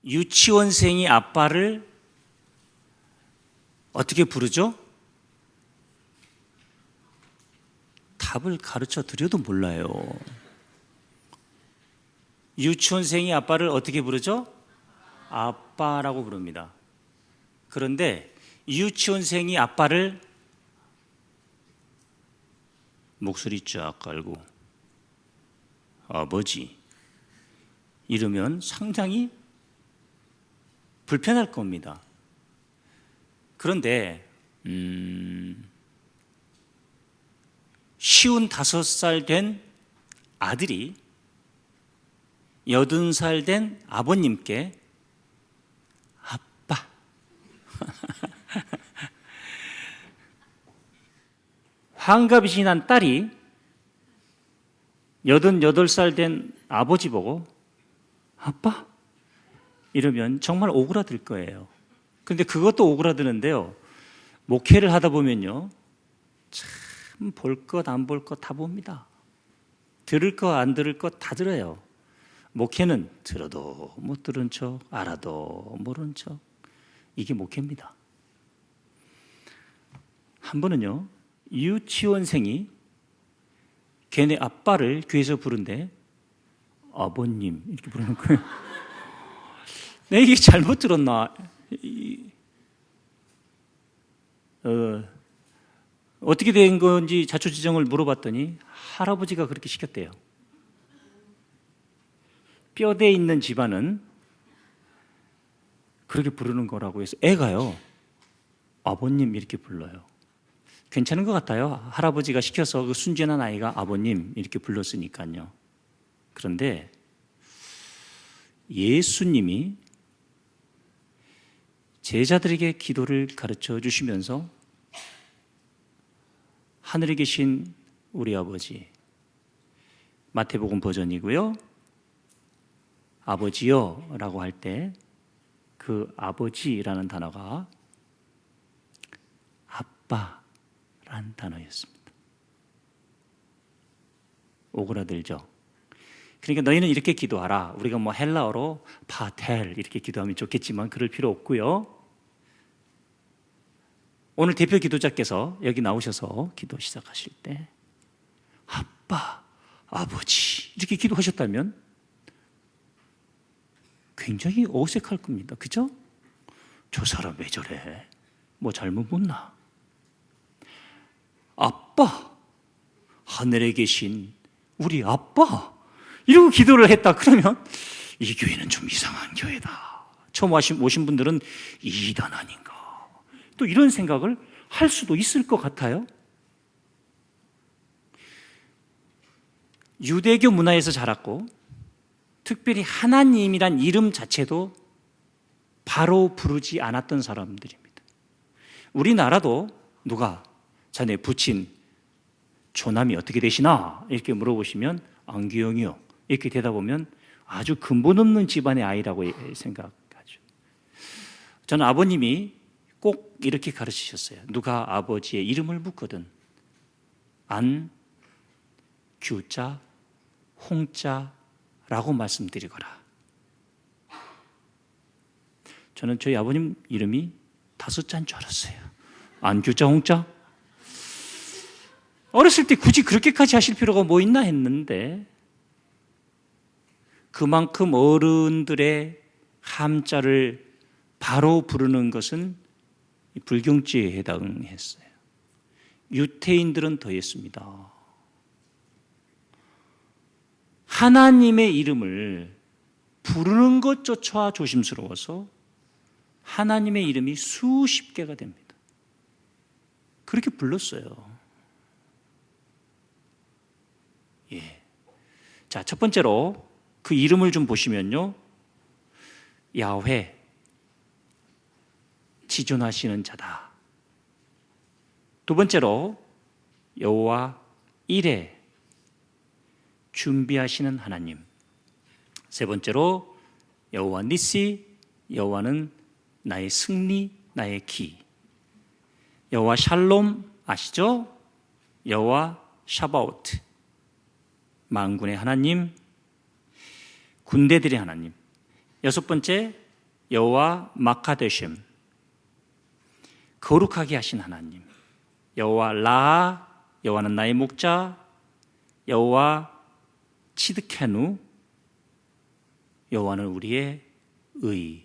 유치원생이 아빠를 어떻게 부르죠? 답을 가르쳐 드려도 몰라요. 유치원생이 아빠를 어떻게 부르죠? 아빠라고 부릅니다. 그런데 유치원생이 아빠를 목소리 쫙 깔고 아버지 이러면 상당히 불편할 겁니다. 그런데 55살 된 아들이 80살 된 아버님께 아빠 환갑이 지난 딸이 88살 된 아버지 보고 아빠? 이러면 정말 오그라들 거예요. 그런데 그것도 오그라드는데요. 목회를 하다 보면요. 참 볼 것 안 볼 것 다 봅니다. 들을 것 안 들을 것 다 들어요. 목회는 들어도 못 들은 척, 알아도 모르는 척. 이게 목회입니다. 한 번은요. 유치원생이 걔네 아빠를 교회에서 부른데 아버님 이렇게 부르는 거예요. 내가 이게 잘못 들었나? 어떻게 된 건지 자초지종을 물어봤더니 할아버지가 그렇게 시켰대요. 뼈대 있는 집안은 그렇게 부르는 거라고 해서 애가요. 아버님 이렇게 불러요. 괜찮은 것 같아요. 할아버지가 시켜서 그 순진한 아이가 아버님 이렇게 불렀으니까요. 그런데 예수님이 제자들에게 기도를 가르쳐 주시면서 하늘에 계신 우리 아버지, 마태복음 버전이고요. 아버지요 라고 할 때 그 아버지라는 단어가 아빠라는 단어였습니다. 오그라들죠. 그러니까 너희는 이렇게 기도하라. 우리가 뭐 헬라어로 파텔 이렇게 기도하면 좋겠지만 그럴 필요 없고요. 오늘 대표 기도자께서 여기 나오셔서 기도 시작하실 때 아빠, 아버지 이렇게 기도하셨다면 굉장히 어색할 겁니다. 그죠? 저 사람 왜 저래? 뭐 잘못 묻나? 아빠, 하늘에 계신 우리 아빠 이러고 기도를 했다 그러면 이 교회는 좀 이상한 교회다. 처음 오신 분들은 이단 아닌가? 또 이런 생각을 할 수도 있을 것 같아요. 유대교 문화에서 자랐고 특별히 하나님이란 이름 자체도 바로 부르지 않았던 사람들입니다. 우리나라도 누가 자네 부친 조남이 어떻게 되시나 이렇게 물어보시면 안기영이요 이렇게 대답하면 아주 근본 없는 집안의 아이라고 생각하죠. 저는 아버님이 꼭 이렇게 가르치셨어요. 누가 아버지의 이름을 묻거든 안, 규자, 홍자라고 말씀드리거라. 저는 저희 아버님 이름이 5자인 줄 알았어요. 안, 규자, 홍자? 어렸을 때 굳이 그렇게까지 하실 필요가 뭐 있나 했는데 그만큼 어른들의 함자를 바로 부르는 것은 불경죄에 해당했어요. 유태인들은 더했습니다. 하나님의 이름을 부르는 것조차 조심스러워서 하나님의 이름이 수십 개가 됩니다. 그렇게 불렀어요. 예. 자, 첫 번째로 그 이름을 좀 보시면요. 야훼, 지존하시는 자다. 두 번째로 여호와 이레, 준비하시는 하나님. 세 번째로 여호와 니시, 여호와는 나의 승리, 나의 기. 여호와 샬롬 아시죠? 여호와 샤바오트, 만군의 하나님, 군대들의 하나님. 여섯 번째 여호와 마카데심, 거룩하게 하신 하나님. 여호와 라, 여호와는 나의 목자. 여호와 치드케누, 여호와는 우리의 의.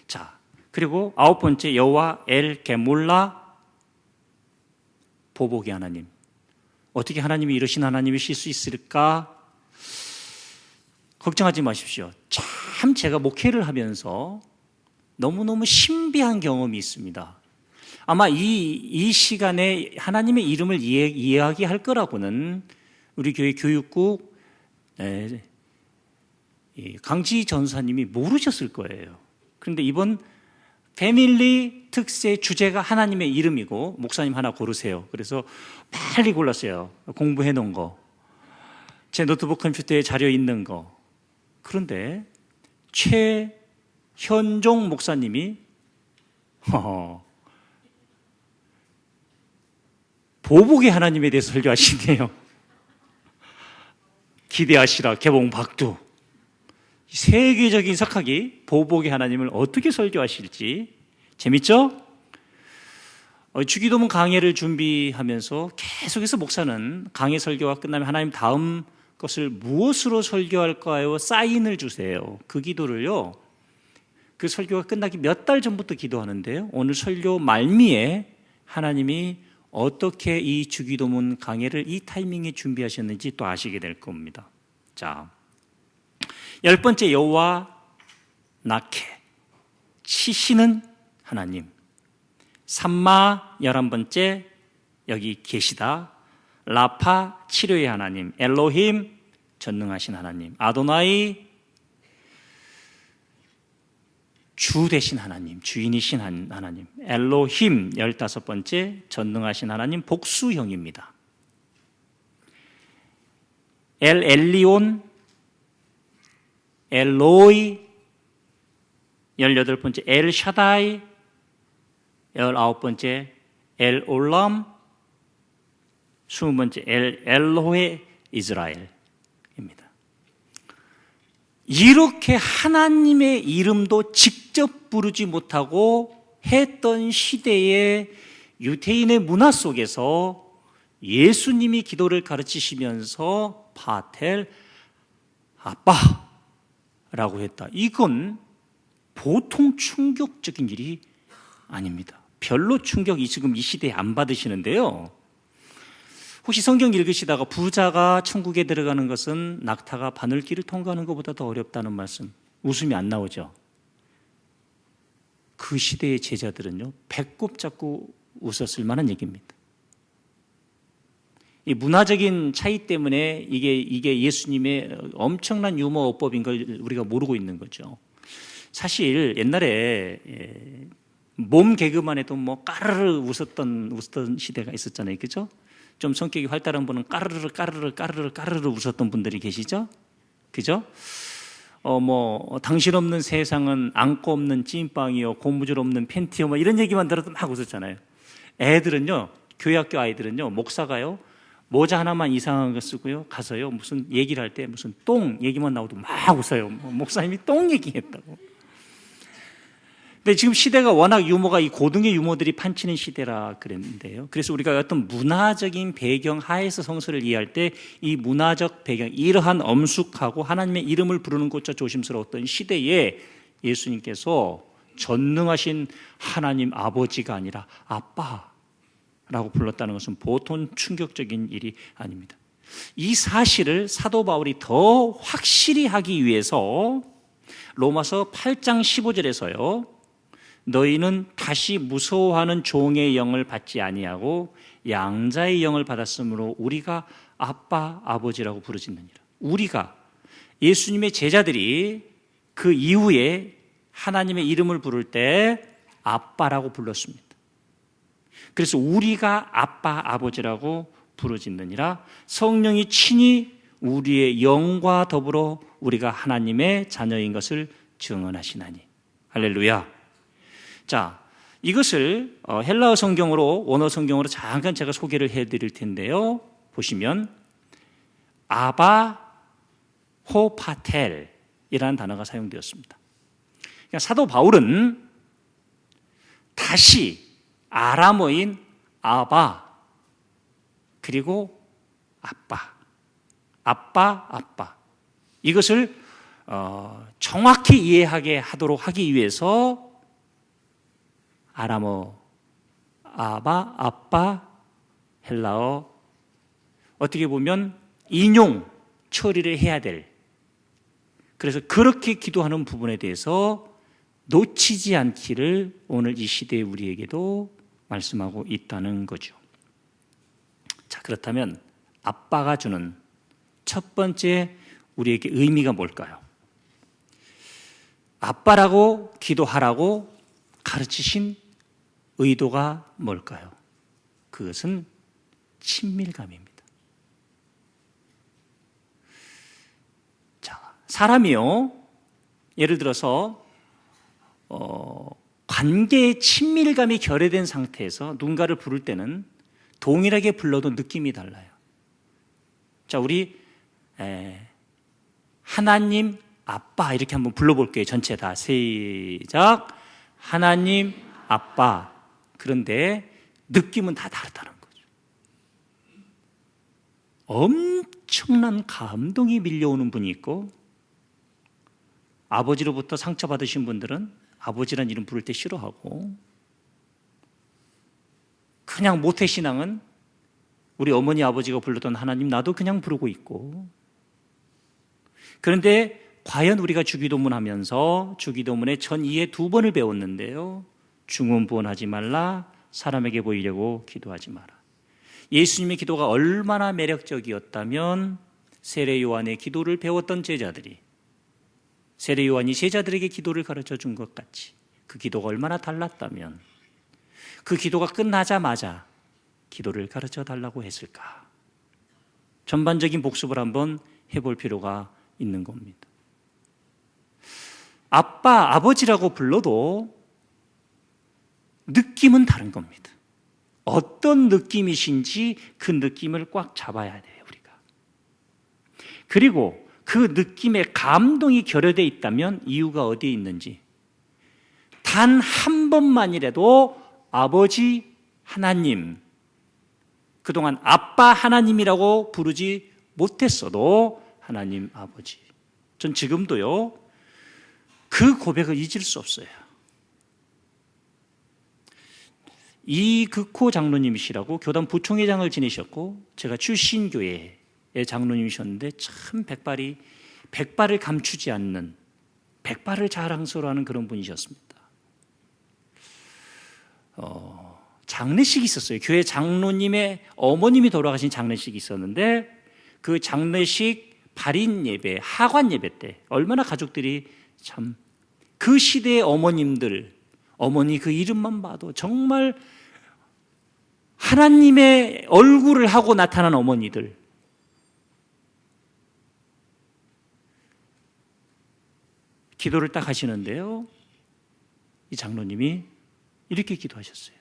자, 그리고 9번째 여호와 엘 게몰라, 보복의 하나님. 어떻게 하나님이 이러신 하나님이실 수 있을까? 걱정하지 마십시오. 참 제가 목회를 하면서 너무너무 신비한 경험이 있습니다. 아마 이 시간에 하나님의 이름을 이야기할 거라고는 우리 교회 교육국 강지 전사님이 모르셨을 거예요. 그런데 이번 패밀리 특세 주제가 하나님의 이름이고 목사님 하나 고르세요. 그래서 빨리 골랐어요. 공부해 놓은 거, 제 노트북 컴퓨터에 자료 있는 거. 그런데 최현종 목사님이 보복의 하나님에 대해서 설교하시네요. 기대하시라 개봉 박두. 세계적인 석학이 보복의 하나님을 어떻게 설교하실지 재밌죠? 주기도문 강해를 준비하면서 계속해서 목사는 강해 설교가 끝나면 하나님 다음 것을 무엇으로 설교할까요? 사인을 주세요. 그 기도를요, 그 설교가 끝나기 몇 달 전부터 기도하는데요, 오늘 설교 말미에 하나님이 어떻게 이 주기도문 강해를 이 타이밍에 준비하셨는지 또 아시게 될 겁니다. 자, 10번째 여호와 나케, 치시는 하나님. 삼마 11번째 여기 계시다. 라파, 치료의 하나님. 엘로힘, 전능하신 하나님. 아도나이, 주 되신 하나님, 주인이신 하나님. 엘로힘 15번째 전능하신 하나님, 복수형입니다. 엘리온, 엘로이 18번째, 엘샤다이 19번째, 엘올람 20번째, 엘로헤 이스라엘입니다. 이렇게 하나님의 이름도 직접 부르지 못하고 했던 시대의 유대인의 문화 속에서 예수님이 기도를 가르치시면서 파텔, 아빠라고 했다. 이건 보통 충격적인 일이 아닙니다. 별로 충격이 지금 이 시대에 안 받으시는데요, 혹시 성경 읽으시다가 부자가 천국에 들어가는 것은 낙타가 바늘길을 통과하는 것보다 더 어렵다는 말씀, 웃음이 안 나오죠? 그 시대의 제자들은요, 배꼽 잡고 웃었을 만한 얘기입니다. 이 문화적인 차이 때문에 이게 예수님의 엄청난 유머어법인 걸 우리가 모르고 있는 거죠. 사실 옛날에 몸 개그만 해도 뭐 까르르 웃었던 시대가 있었잖아요, 그죠? 좀 성격이 활달한 분은 까르르 웃었던 분들이 계시죠? 그죠? 당신 없는 세상은 안고 없는 찐빵이요, 고무줄 없는 팬티요, 뭐 이런 얘기만 들어도 막 웃었잖아요. 애들은요, 교회 학교 아이들은요, 목사가요, 모자 하나만 이상한 거 쓰고요, 가서요, 무슨 얘기를 할 때 무슨 똥 얘기만 나오도 막 웃어요. 목사님이 똥 얘기했다고. 근데 지금 시대가 워낙 유머가 이 고등의 유머들이 판치는 시대라 그랬는데요. 그래서 우리가 어떤 문화적인 배경 하에서 성서를 이해할 때 이 문화적 배경, 이러한 엄숙하고 하나님의 이름을 부르는 것조차 조심스러웠던 시대에 예수님께서 전능하신 하나님 아버지가 아니라 아빠라고 불렀다는 것은 보통 충격적인 일이 아닙니다. 이 사실을 사도 바울이 더 확실히 하기 위해서 로마서 8장 15절에서요, 너희는 다시 무서워하는 종의 영을 받지 아니하고 양자의 영을 받았으므로 우리가 아빠, 아버지라고 부르짖느니라. 우리가, 예수님의 제자들이 그 이후에 하나님의 이름을 부를 때 아빠라고 불렀습니다. 그래서 우리가 아빠, 아버지라고 부르짖느니라. 성령이 친히 우리의 영과 더불어 우리가 하나님의 자녀인 것을 증언하시나니. 할렐루야. 자, 이것을 헬라어 성경으로, 원어 성경으로 잠깐 제가 소개를 해드릴 텐데요, 보시면 아바 호파텔이라는 단어가 사용되었습니다. 그러니까 사도 바울은 다시 아람어인 아바 그리고 아빠 이것을 정확히 이해하게 하도록 하기 위해서 아람어 아바, 아빠, 헬라어 어떻게 보면 인용 처리를 해야 될, 그래서 그렇게 기도하는 부분에 대해서 놓치지 않기를 오늘 이 시대에 우리에게도 말씀하고 있다는 거죠. 자, 그렇다면 아빠가 주는 첫 번째 우리에게 의미가 뭘까요? 아빠라고 기도하라고 가르치신 의도가 뭘까요? 그것은 친밀감입니다. 자, 사람이요, 예를 들어서 관계의 친밀감이 결여된 상태에서 누군가를 부를 때는 동일하게 불러도 느낌이 달라요. 자, 우리 하나님 아빠 이렇게 한번 불러볼게요. 전체 다 시작. 하나님 아빠. 그런데 느낌은 다 다르다는 거죠. 엄청난 감동이 밀려오는 분이 있고, 아버지로부터 상처받으신 분들은 아버지란 이름 부를 때 싫어하고, 그냥 모태신앙은 우리 어머니 아버지가 불렀던 하나님 나도 그냥 부르고 있고, 그런데 과연 우리가 주기도문 하면서 주기도문의 전 2회 2번을 배웠는데요, 중언부언하지 말라, 사람에게 보이려고 기도하지 마라. 예수님의 기도가 얼마나 매력적이었다면 세례 요한의 기도를 배웠던 제자들이 세례 요한이 제자들에게 기도를 가르쳐 준 것 같이 그 기도가 얼마나 달랐다면 그 기도가 끝나자마자 기도를 가르쳐 달라고 했을까? 전반적인 복습을 한번 해볼 필요가 있는 겁니다. 아빠, 아버지라고 불러도 느낌은 다른 겁니다. 어떤 느낌이신지 그 느낌을 꽉 잡아야 돼요, 우리가. 그리고 그 느낌에 감동이 결여되어 있다면 이유가 어디에 있는지, 단 한 번만이라도 아버지 하나님, 그동안 아빠 하나님이라고 부르지 못했어도 하나님 아버지, 전 지금도요 그 고백을 잊을 수 없어요. 이극호 장로님이시라고 교단 부총회장을 지내셨고 제가 출신 교회의 장로님이셨는데 참 백발을 감추지 않는, 백발을 자랑스러워하는 그런 분이셨습니다. 장례식이 있었어요. 교회 장로님의 어머님이 돌아가신 장례식이 있었는데 그 장례식 발인 예배, 하관 예배 때 얼마나 가족들이 참, 그 시대의 어머님들, 어머니 그 이름만 봐도 정말 하나님의 얼굴을 하고 나타난 어머니들, 기도를 딱 하시는데요, 이 장로님이 이렇게 기도하셨어요.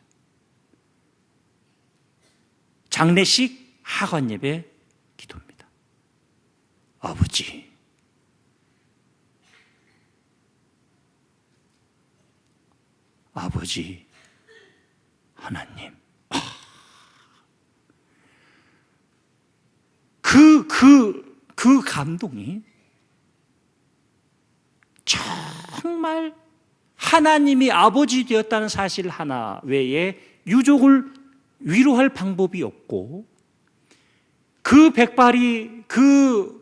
장례식 하관 예배 기도입니다. 아버지, 아버지 하나님, 그 감동이 정말 하나님이 아버지 되었다는 사실 하나 외에 유족을 위로할 방법이 없고, 그 백발이 그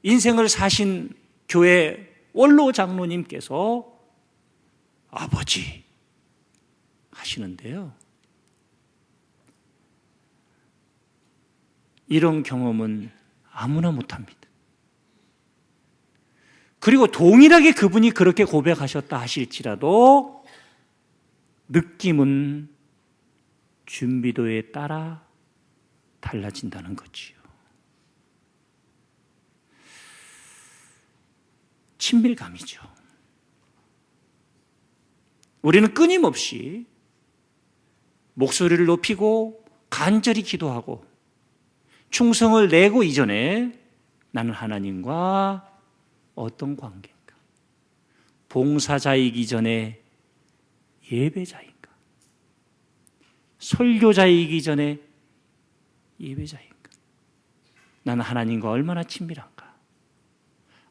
인생을 사신 교회 원로 장로님께서 아버지 하시는데요, 이런 경험은 아무나 못합니다. 그리고 동일하게 그분이 그렇게 고백하셨다 하실지라도 느낌은 준비도에 따라 달라진다는 거지요. 친밀감이죠. 우리는 끊임없이 목소리를 높이고 간절히 기도하고 충성을 내고 이전에 나는 하나님과 어떤 관계인가, 봉사자이기 전에 예배자인가? 설교자이기 전에 예배자인가? 나는 하나님과 얼마나 친밀한가?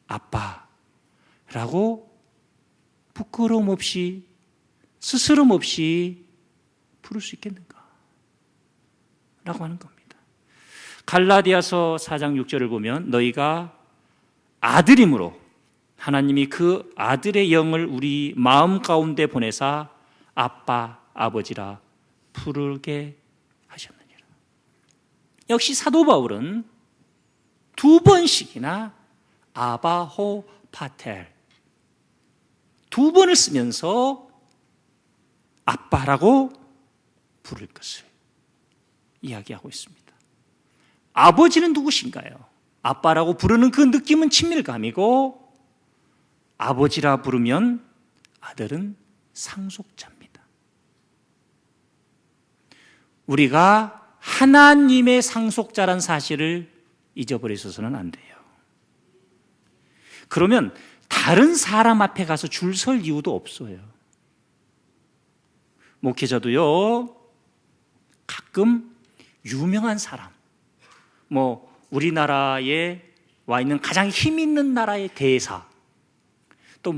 아빠라고 부끄러움 없이 스스럼 없이 부를 수 있겠는가? 라고 하는 겁니다. 갈라디아서 4장 6절을 보면 너희가 아들임으로 하나님이 그 아들의 영을 우리 마음 가운데 보내사 아빠, 아버지라 부르게 하셨느니라. 역시 사도 바울은 두 번씩이나 아바호 파텔 두 번을 쓰면서 아빠라고 부를 것을 이야기하고 있습니다. 아버지는 누구신가요? 아빠라고 부르는 그 느낌은 친밀감이고 아버지라 부르면 아들은 상속자입니다. 우리가 하나님의 상속자란 사실을 잊어버리셔서는 안 돼요. 그러면 다른 사람 앞에 가서 줄 설 이유도 없어요. 목회자도요, 가끔 유명한 사람, 우리나라에 와 있는 가장 힘 있는 나라의 대사, 또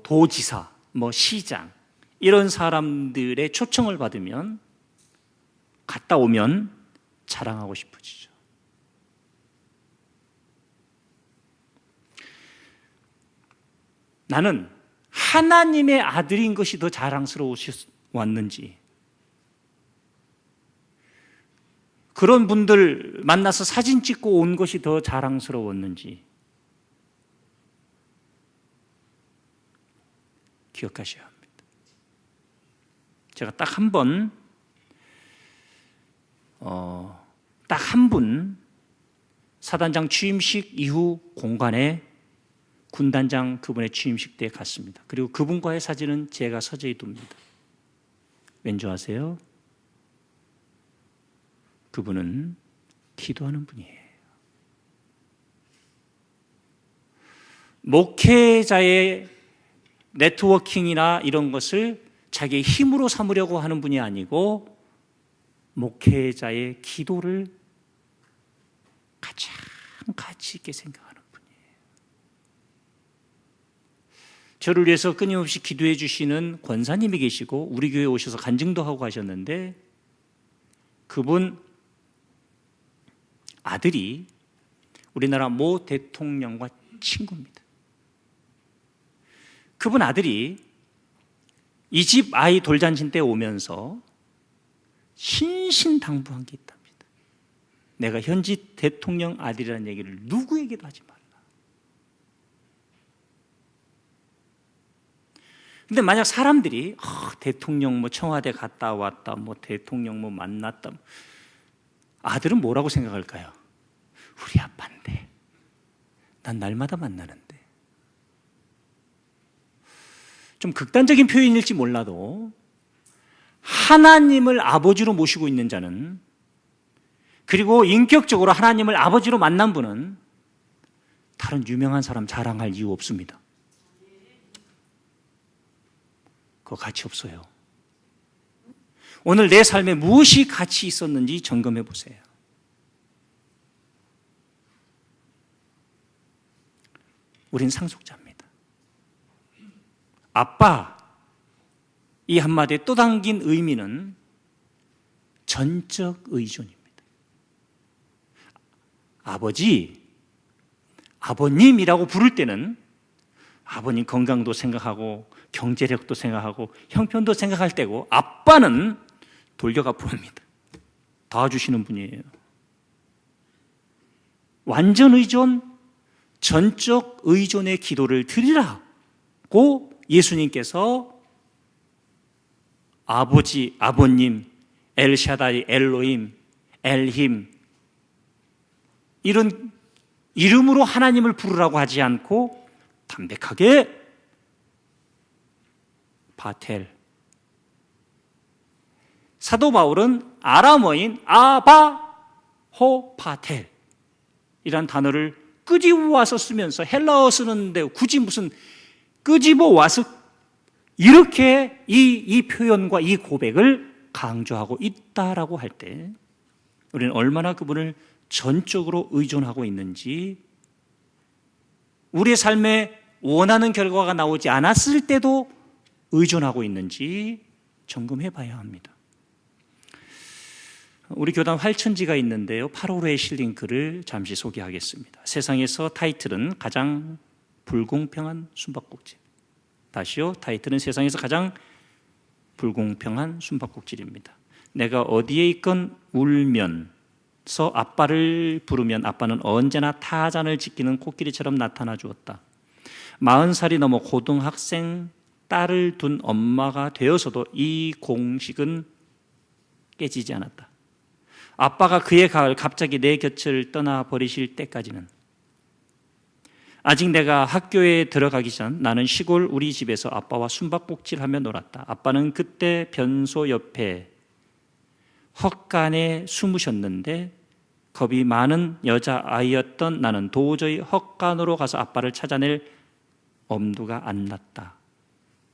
도지사, 시장, 이런 사람들의 초청을 받으면 갔다 오면 자랑하고 싶어지죠. 나는 하나님의 아들인 것이 더 자랑스러웠는지, 그런 분들 만나서 사진 찍고 온 것이 더 자랑스러웠는지 기억하셔야 합니다. 제가 딱 한 분 사단장 취임식 이후 공간에 군단장 그분의 취임식 때에 갔습니다. 그리고 그분과의 사진은 제가 서재에 둡니다. 왠지 아세요? 그분은 기도하는 분이에요. 목회자의 네트워킹이나 이런 것을 자기의 힘으로 삼으려고 하는 분이 아니고 목회자의 기도를 가장 가치 있게 생각하는 분이에요. 저를 위해서 끊임없이 기도해 주시는 권사님이 계시고 우리 교회에 오셔서 간증도 하고 가셨는데 그분 아들이 우리나라 모 대통령과 친구입니다. 그분 아들이 이 집 아이 돌잔치 때 오면서 신신당부한 게 있답니다. 내가 현지 대통령 아들이라는 얘기를 누구에게도 하지 말라. 근데 만약 사람들이 대통령 청와대 갔다 왔다, 대통령 만났다, 아들은 뭐라고 생각할까요? 우리 아빠인데, 난 날마다 만나는데. 좀 극단적인 표현일지 몰라도 하나님을 아버지로 모시고 있는 자는, 그리고 인격적으로 하나님을 아버지로 만난 분은 다른 유명한 사람 자랑할 이유 없습니다. 그거 가치 없어요. 오늘 내 삶에 무엇이 가치 있었는지 점검해 보세요. 우린 상속자입니다. 아빠, 이 한마디에 또 담긴 의미는 전적 의존입니다. 아버지, 아버님이라고 부를 때는 아버님 건강도 생각하고 경제력도 생각하고 형편도 생각할 때고, 아빠는 돌려가 부릅니다. 도와주시는 분이에요. 완전 의존, 전적 의존의 기도를 드리라고 예수님께서 아버지, 아버님, 엘샤다이, 엘로임, 엘힘, 이런 이름으로 하나님을 부르라고 하지 않고 담백하게 바텔. 사도 바울은 아람어인 아바호 바텔 이란 단어를 끄집어와서 쓰면서, 헬라어 쓰는데 굳이 무슨 끄집어 와서 이렇게 이 표현과 이 고백을 강조하고 있다라고 할 때 우리는 얼마나 그분을 전적으로 의존하고 있는지, 우리의 삶에 원하는 결과가 나오지 않았을 때도 의존하고 있는지 점검해 봐야 합니다. 우리 교단 활천지가 있는데요, 8월호에 실린 글을 잠시 소개하겠습니다. 세상에서 타이틀은 가장 불공평한 숨바꼭질. 다시요, 타이틀은 세상에서 가장 불공평한 숨바꼭질입니다. 내가 어디에 있건 울면서 아빠를 부르면 아빠는 언제나 타잔을 지키는 코끼리처럼 나타나 주었다. 40살이 넘어 고등학생 딸을 둔 엄마가 되어서도 이 공식은 깨지지 않았다. 아빠가 그의 가을 갑자기 내 곁을 떠나버리실 때까지는, 아직 내가 학교에 들어가기 전 나는 시골 우리 집에서 아빠와 숨바꼭질하며 놀았다. 아빠는 그때 변소 옆에 헛간에 숨으셨는데 겁이 많은 여자아이였던 나는 도저히 헛간으로 가서 아빠를 찾아낼 엄두가 안 났다.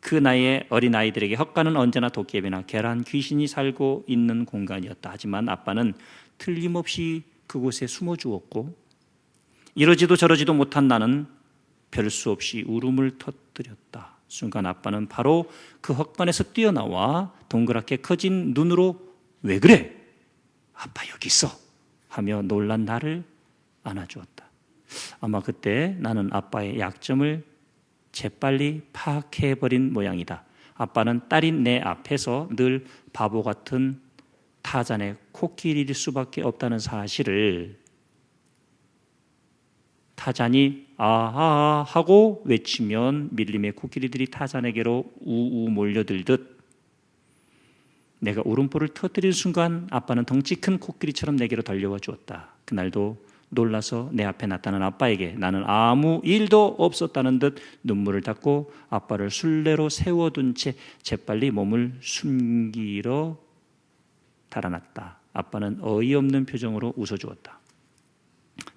그 나이에 어린아이들에게 헛간은 언제나 도깨비나 계란 귀신이 살고 있는 공간이었다. 하지만 아빠는 틀림없이 그곳에 숨어 주었고, 이러지도 저러지도 못한 나는 별 수 없이 울음을 터뜨렸다. 순간 아빠는 바로 그 헛간에서 뛰어나와 동그랗게 커진 눈으로 왜 그래? 아빠 여기 있어 하며 놀란 나를 안아주었다. 아마 그때 나는 아빠의 약점을 재빨리 파악해버린 모양이다. 아빠는 딸인 내 앞에서 늘 바보 같은 타잔의 코끼리일 수밖에 없다는 사실을, 타잔이 아하 하고 외치면 밀림의 코끼리들이 타잔에게로 우우 몰려들듯 내가 울음보를 터뜨린 순간 아빠는 덩치 큰 코끼리처럼 내게로 달려와 주었다. 그날도 놀라서 내 앞에 나타난 아빠에게 나는 아무 일도 없었다는 듯 눈물을 닦고 아빠를 술래로 세워둔 채 재빨리 몸을 숨기러 달아났다. 아빠는 어이없는 표정으로 웃어주었다.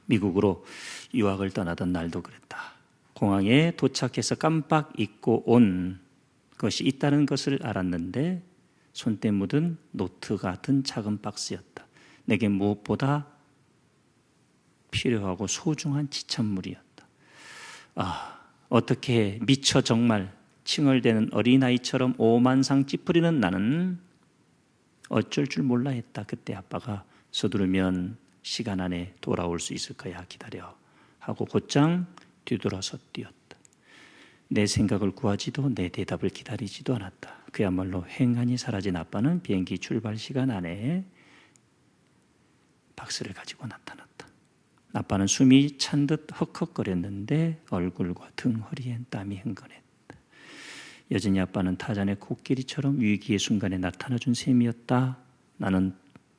미국으로 유학을 떠나던 날도 그랬다. 공항에 도착해서 깜빡 잊고 온 것이 있다는 것을 알았는데 손때 묻은 노트 같은 작은 박스였다. 내게 무엇보다 필요하고 소중한 지참물이었다. 어떻게 미처 정말 칭얼대는 어린아이처럼 오만상 찌푸리는 나는 어쩔 줄 몰라 했다. 그때 아빠가 서두르면 시간 안에 돌아올 수 있을 거야, 기다려 하고 곧장 뒤돌아서 뛰었다. 내 생각을 구하지도 내 대답을 기다리지도 않았다. 그야말로 행간이 사라진 아빠는 비행기 출발 시간 안에 박스를 가지고 나타났다. 아빠는 숨이 찬 듯 헉헉거렸는데 얼굴과 등, 허리엔 땀이 흥건했다. 여전히 아빠는 타잔의 코끼리처럼 위기의 순간에 나타나준 셈이었다. 나는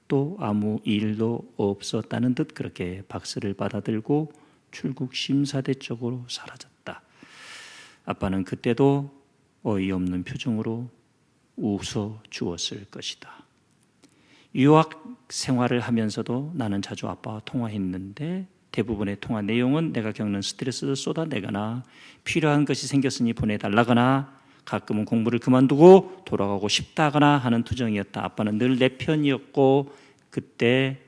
또 아무 일도 없었다는 듯 그렇게 박스를 받아들고 출국 심사대 쪽으로 사라졌다. 아빠는 그때도 어이없는 표정으로 웃어 주었을 것이다. 유학 생활을 하면서도 나는 자주 아빠와 통화했는데 대부분의 통화 내용은 내가 겪는 스트레스를 쏟아내거나 필요한 것이 생겼으니 보내달라거나 가끔은 공부를 그만두고 돌아가고 싶다거나 하는 투정이었다. 아빠는 늘 내 편이었고 그때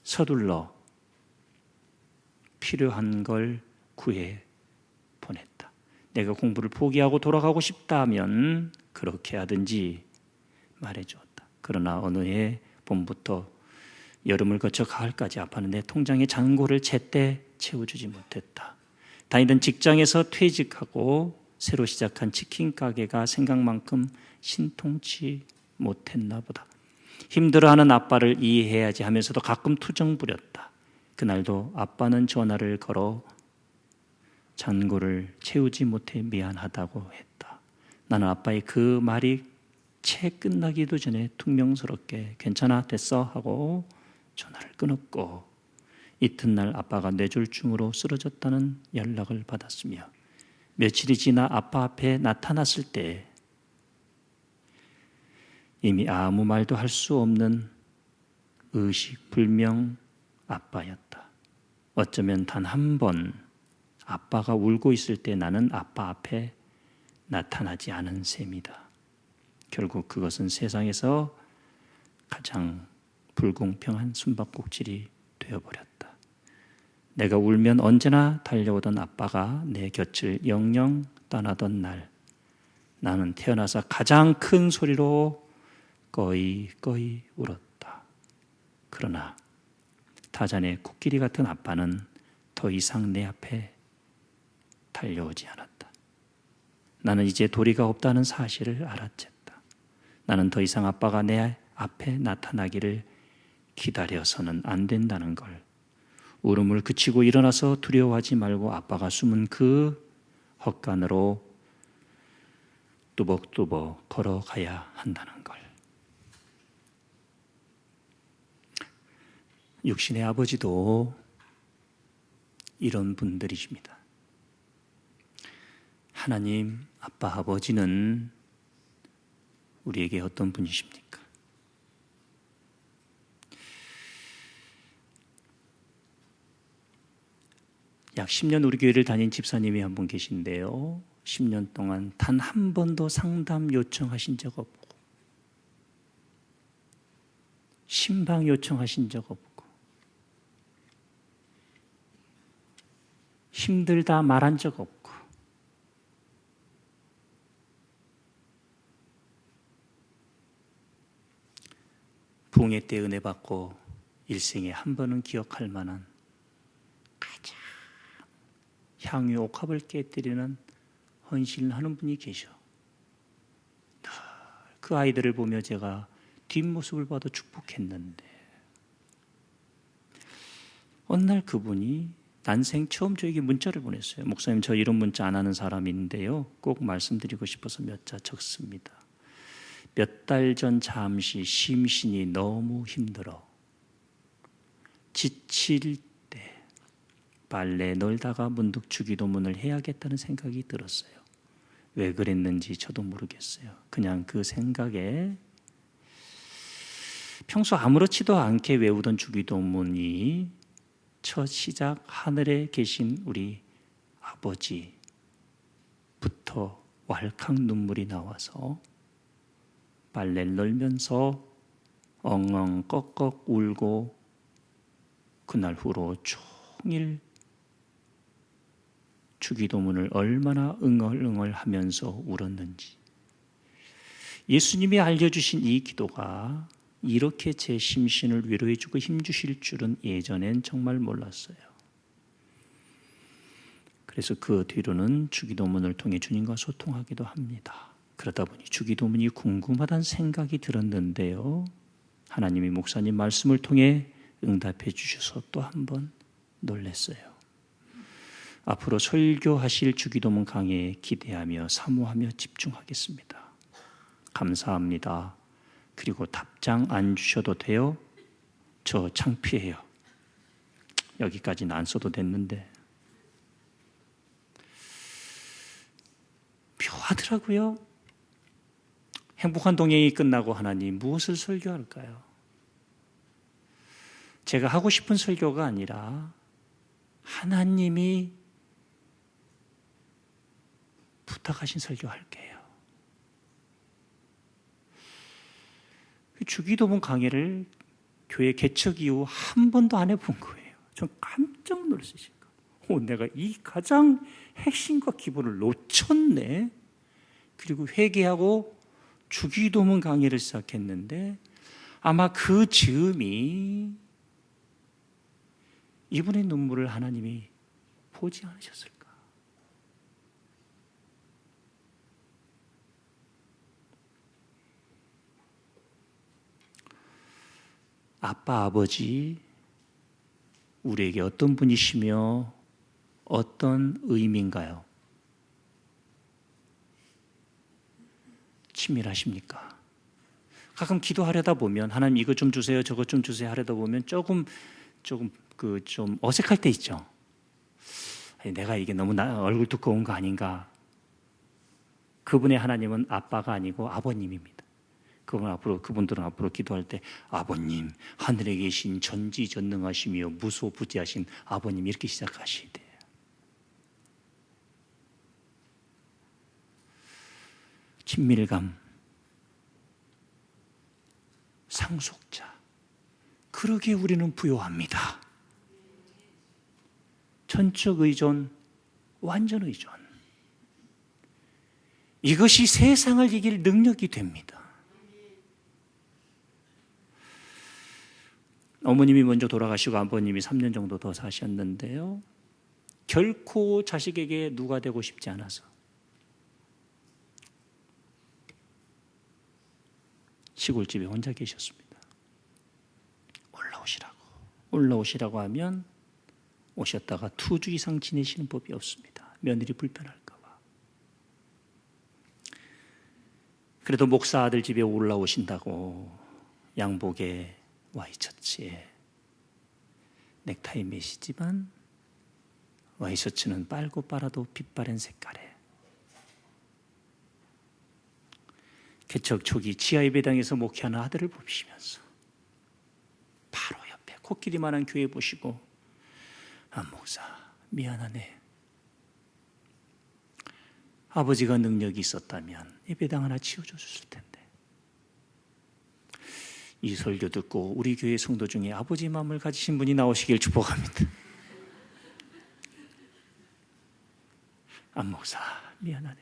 서둘러 필요한 걸 구해 보냈다. 내가 공부를 포기하고 돌아가고 싶다면 그렇게 하든지 말해주었다. 그러나 어느 해 봄부터 여름을 거쳐 가을까지 아빠는 내 통장의 잔고를 제때 채워주지 못했다. 다니던 직장에서 퇴직하고 새로 시작한 치킨 가게가 생각만큼 신통치 못했나 보다. 힘들어하는 아빠를 이해해야지 하면서도 가끔 투정 부렸다. 그날도 아빠는 전화를 걸어 잔고를 채우지 못해 미안하다고 했다. 나는 아빠의 그 말이 채 끝나기도 전에 퉁명스럽게 괜찮아 됐어 하고 전화를 끊었고 이튿날 아빠가 뇌졸중으로 쓰러졌다는 연락을 받았으며 며칠이 지나 아빠 앞에 나타났을 때 이미 아무 말도 할 수 없는 의식불명 아빠였다. 어쩌면 단 한 번 아빠가 울고 있을 때 나는 아빠 앞에 나타나지 않은 셈이다. 결국 그것은 세상에서 가장 불공평한 숨바꼭질이 되어버렸다. 내가 울면 언제나 달려오던 아빠가 내 곁을 영영 떠나던 날, 나는 태어나서 가장 큰 소리로 꺼이 울었다. 그러나 타잔의 코끼리 같은 아빠는 더 이상 내 앞에 달려오지 않았다. 나는 이제 도리가 없다는 사실을 알아챘다. 나는 더 이상 아빠가 내 앞에 나타나기를 기다려서는 안 된다는 걸. 울음을 그치고 일어나서 두려워하지 말고 아빠가 숨은 그 헛간으로 뚜벅뚜벅 걸어가야 한다는 걸. 육신의 아버지도 이런 분들이십니다. 하나님, 아빠, 아버지는 우리에게 어떤 분이십니까? 약 10년 우리 교회를 다닌 집사님이 한 분 계신데요. 10년 동안 단 한 번도 상담 요청하신 적 없고 신방 요청하신 적 없고 힘들다 말한 적 없고 부흥회 때 은혜 받고 일생에 한 번은 기억할 만한 가장 향유 옥합을 깨뜨리는 헌신을 하는 분이 계셔. 그 아이들을 보며 제가 뒷모습을 봐도 축복했는데 어느 날 그분이 난생 처음 저에게 문자를 보냈어요. 목사님, 저 이런 문자 안 하는 사람인데요, 꼭 말씀드리고 싶어서 몇 자 적습니다. 몇 달 전 잠시 심신이 너무 힘들어 지칠 때 빨래 널다가 문득 주기도문을 해야겠다는 생각이 들었어요. 왜 그랬는지 저도 모르겠어요. 그냥 그 생각에 평소 아무렇지도 않게 외우던 주기도문이 첫 시작 하늘에 계신 우리 아버지부터 왈칵 눈물이 나와서 빨래를 널면서 엉엉 꺽꺽 울고 그날 후로 종일 주기도문을 얼마나 응얼응얼 하면서 울었는지. 예수님이 알려주신 이 기도가 이렇게 제 심신을 위로해주고 힘주실 줄은 예전엔 정말 몰랐어요. 그래서 그 뒤로는 주기도문을 통해 주님과 소통하기도 합니다. 그러다 보니 주기도문이 궁금하다는 생각이 들었는데요, 하나님이 목사님 말씀을 통해 응답해 주셔서 또 한 번 놀랐어요. 앞으로 설교하실 주기도문 강의에 기대하며 사모하며 집중하겠습니다. 감사합니다. 그리고 답장 안 주셔도 돼요? 저 창피해요. 여기까지는 안 써도 됐는데. 묘하더라고요. 행복한 동행이 끝나고 하나님 무엇을 설교할까요? 제가 하고 싶은 설교가 아니라 하나님이 부탁하신 설교할게요. 주기도문 강의를 교회 개척 이후 한 번도 안 해본 거예요. 전 깜짝 놀랐어요. 내가 이 가장 핵심과 기본을 놓쳤네. 그리고 회개하고 주기도문 강의를 시작했는데 아마 그 즈음이 이분의 눈물을 하나님이 보지 않으셨을까? 아빠, 아버지, 우리에게 어떤 분이시며 어떤 의미인가요? 치밀하십니까? 가끔 기도하려다 보면 하나님 이것 좀 주세요, 저것 좀 주세요 하려다 보면 조금 좀 어색할 때 있죠. 아니, 내가 이게 너무 얼굴 두꺼운 거 아닌가? 그분의 하나님은 아빠가 아니고 아버님입니다. 그분들은 앞으로 기도할 때 아버님, 하늘에 계신 전지전능하시며 무소부지하신 아버님 이렇게 시작하셔야 돼요. 친밀감, 상속자. 그러기에 우리는 부요합니다. 전적 의존, 완전 의존. 이것이 세상을 이길 능력이 됩니다. 어머님이 먼저 돌아가시고 아버님이 3년 정도 더 사셨는데요. 결코 자식에게 누가 되고 싶지 않아서 시골집에 혼자 계셨습니다. 올라오시라고 하면 오셨다가 2주 이상 지내시는 법이 없습니다. 며느리 불편할까 봐. 그래도 목사 아들 집에 올라오신다고 양복에 와이셔츠에 넥타이 매시지만 와이셔츠는 빨고 빨아도 빛바랜 색깔에 개척 초기 지하 예배당에서 목회하는 아들을 보시면서 바로 옆에 코끼리만한 교회 보시고 목사 미안하네. 아버지가 능력이 있었다면 예배당 하나 치워줬을 텐데. 이 설교 듣고 우리 교회 성도 중에 아버지 마음을 가지신 분이 나오시길 축복합니다. 목사 미안하네.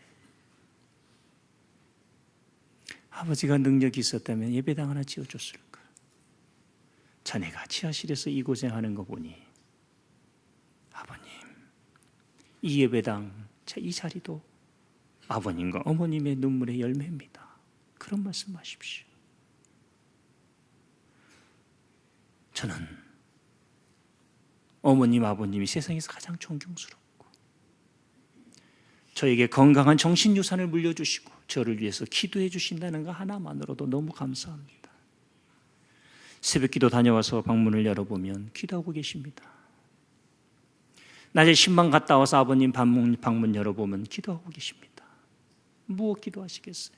아버지가 능력이 있었다면 예배당 하나 지어줬을까. 자네가 지하실에서 이 고생하는 거 보니 아버님 이 예배당 이 자리도 아버님과 어머님의 눈물의 열매입니다. 그런 말씀하십시오. 저는 어머님 아버님이 세상에서 가장 존경스럽고 저에게 건강한 정신유산을 물려주시고 저를 위해서 기도해 주신다는 거 하나만으로도 너무 감사합니다. 새벽기도 다녀와서 방문을 열어보면 기도하고 계십니다. 낮에 신방 갔다 와서 아버님 방문 열어보면 기도하고 계십니다. 무엇 기도하시겠어요?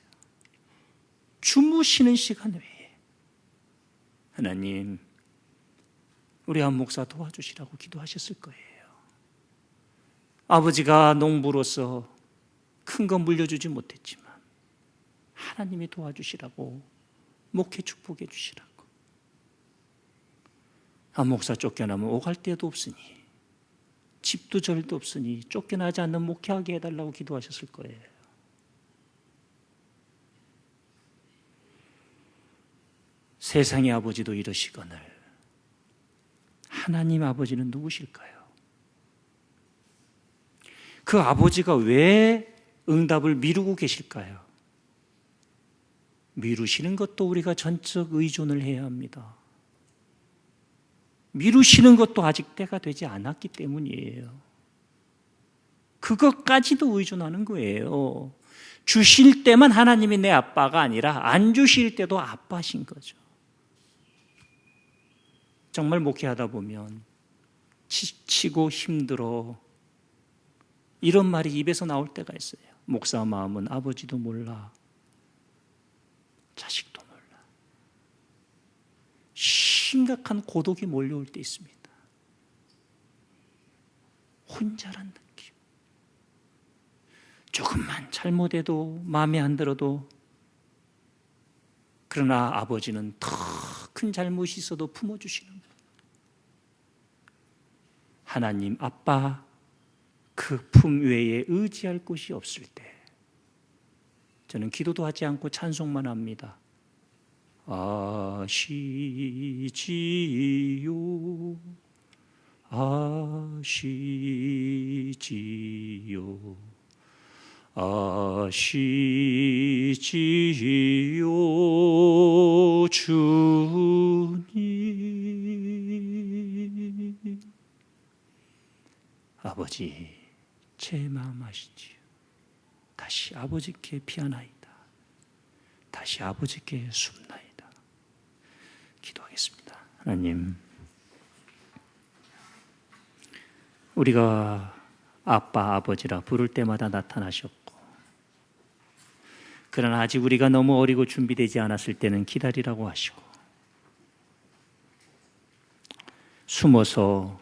주무시는 시간 외에 하나님 우리 한 목사 도와주시라고 기도하셨을 거예요. 아버지가 농부로서 큰 건 물려주지 못했지만 하나님이 도와주시라고 목회 축복해 주시라고. 한 목사 쫓겨나면 오갈 데도 없으니 집도 절도 없으니 쫓겨나지 않는 목회하게 해달라고 기도하셨을 거예요. 세상의 아버지도 이러시거늘 하나님 아버지는 누구실까요? 그 아버지가 왜 응답을 미루고 계실까요? 미루시는 것도 우리가 전적 의존을 해야 합니다. 미루시는 것도 아직 때가 되지 않았기 때문이에요. 그것까지도 의존하는 거예요. 주실 때만 하나님이 내 아빠가 아니라 안 주실 때도 아빠신 거죠. 정말 목회하다 보면 지치고 힘들어 이런 말이 입에서 나올 때가 있어요. 목사 마음은 아버지도 몰라 자식도 몰라. 심각한 고독이 몰려올 때 있습니다. 혼자란 느낌. 조금만 잘못해도 마음에 안 들어도 그러나 아버지는 더 큰 잘못이 있어도 품어주시는 분. 하나님 아빠 그 품 외에 의지할 곳이 없을 때 저는 기도도 하지 않고 찬송만 합니다. 아시지요 아시지요 아시지요 주님. 아버지 제 마음 아시지요. 다시 아버지께 피하나이다. 다시 아버지께 숨나이다. 기도하겠습니다. 하나님, 우리가 아빠, 아버지라 부를 때마다 나타나셨고 그러나 아직 우리가 너무 어리고 준비되지 않았을 때는 기다리라고 하시고 숨어서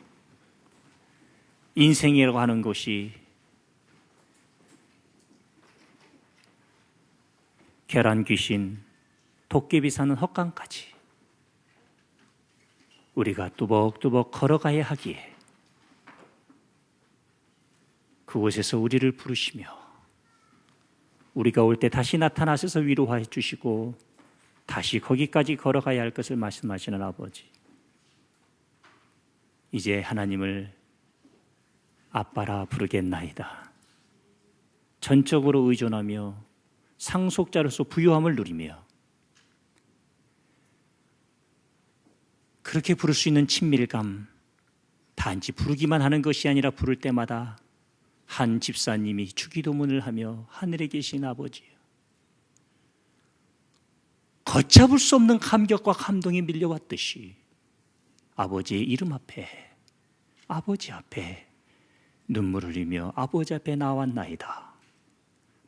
인생이라고 하는 것이 계란 귀신, 도깨비 사는 헛강까지 우리가 뚜벅뚜벅 걸어가야 하기에 그곳에서 우리를 부르시며 우리가 올 때 다시 나타나셔서 위로해 주시고 다시 거기까지 걸어가야 할 것을 말씀하시는 아버지, 이제 하나님을 아빠라 부르겠나이다. 전적으로 의존하며 상속자로서 부유함을 누리며 그렇게 부를 수 있는 친밀감, 단지 부르기만 하는 것이 아니라 부를 때마다 한 집사님이 주기도문을 하며 하늘에 계신 아버지요, 걷잡을 수 없는 감격과 감동이 밀려왔듯이 아버지의 이름 앞에, 아버지 앞에 눈물을 흘리며 아버지 앞에 나왔나이다.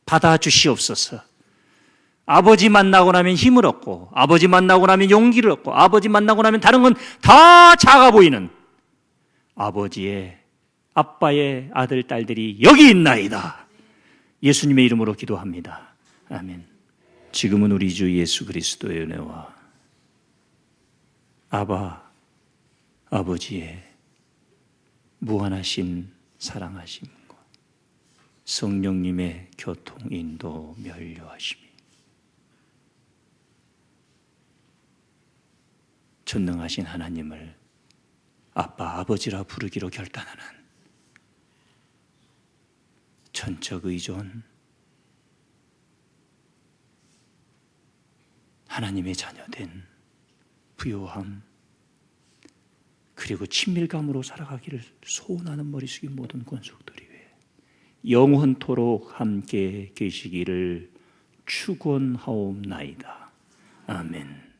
받아주시옵소서. 아버지 만나고 나면 힘을 얻고, 아버지 만나고 나면 용기를 얻고, 아버지 만나고 나면 다른 건 다 작아 보이는 아버지의, 아빠의 아들, 딸들이 여기 있나이다. 예수님의 이름으로 기도합니다. 아멘. 지금은 우리 주 예수 그리스도의 은혜와 아버지의 무한하신 사랑하심과 성령님의 교통, 인도, 면류하심이 전능하신 하나님을 아빠, 아버지라 부르기로 결단하는 전적 의존, 하나님의 자녀된 부요함, 그리고 친밀감으로 살아가기를 소원하는 머리 숙인 모든 권속들이 영원토록 함께 계시기를 축원하옵나이다. 아멘.